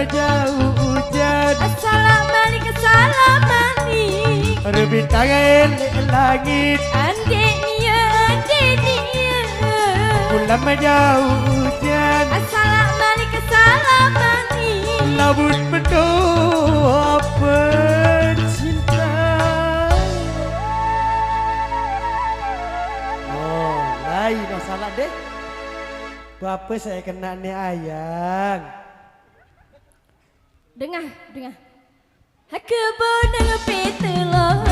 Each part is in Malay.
jauh hujan. Assalamualaikum assalamualaikum. Bintang elek langit. Andeknya Lama jauh hujan. Assalamualaikum assalamualaikum. Labut penuh apa cinta. Oh, lain masalah deh. Bapa saya kena ni ayang. Dengar. Aku bodoh petelohan.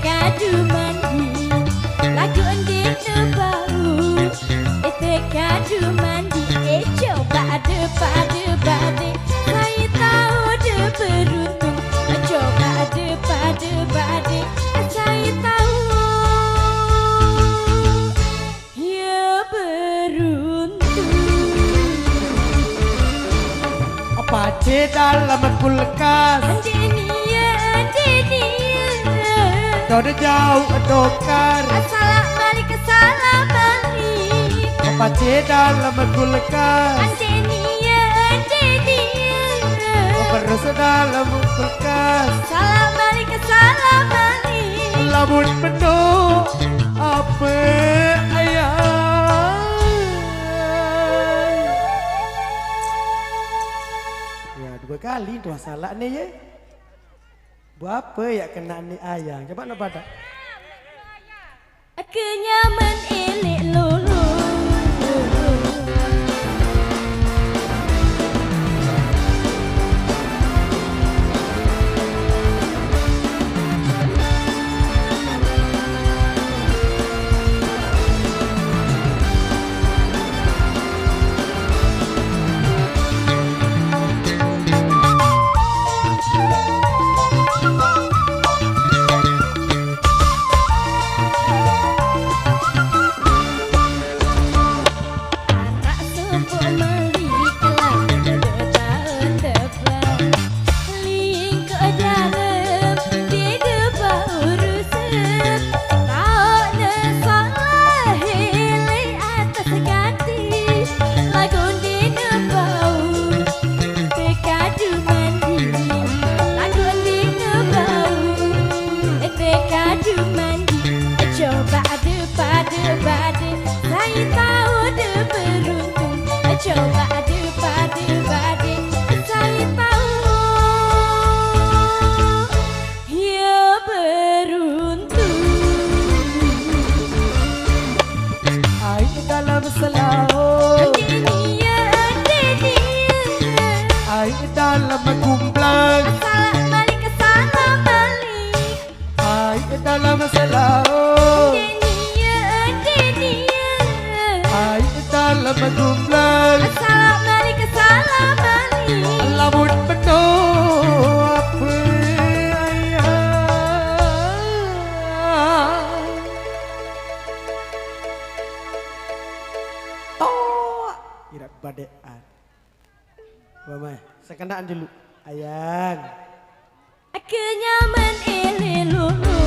Kadu mandi, lagu ending bau. Kadu mandi, coba pade. Saya tahu de beruntung, coba pade. Saya tahu ya beruntung. Apa je dalam kulkas? Dah jauh dokar. Assalamualaikum assalamualaikum. Apa je dalam kulkas? Andenia. Berus dalam kulkas. Assalamualaikum assalamualaikum. Labut penuh apa ayang. Ya 2 kali dua salah ni ya. Buat apa ya kena ni ayang? Coba nak pada. Kenyaman elek lulu. Saya tahu de beruntung, coba pade. Saya tahu ya beruntung. Air dalam selaut, air dalam gumplang. Assalamualaikum assalamualaikum. Air dalam selaut, air dalam gumplang. Assalamualaikum assalamualaikum. Labut penuh apa ayang. Toh irak badean. Mama, sekenaan dulu ayang. Kenyaman elek lulu.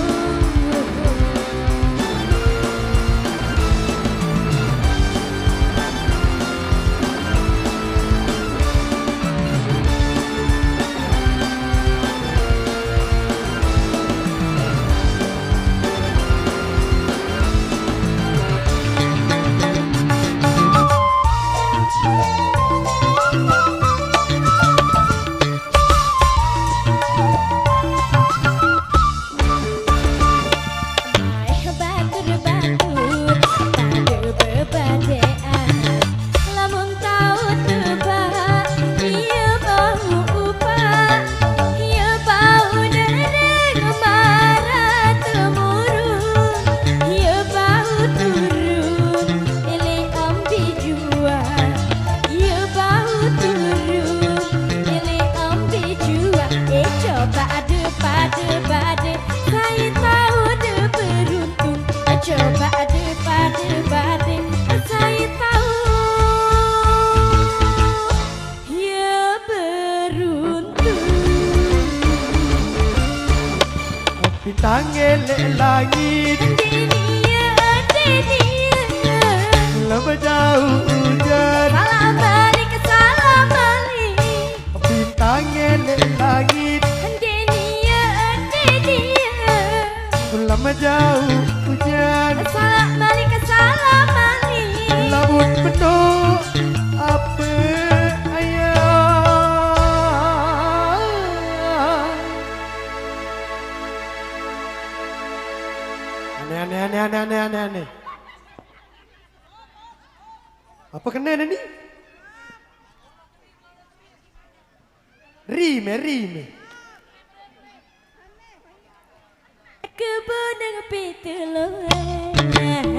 bintang elek langit lama jauh hujan Salam balik ke salam balik bintang elek langit lama jauh hujan Salam balik ke salam balik lamun penuh apa ayah aneh apa kena ni rime Kebun dengan pitulungan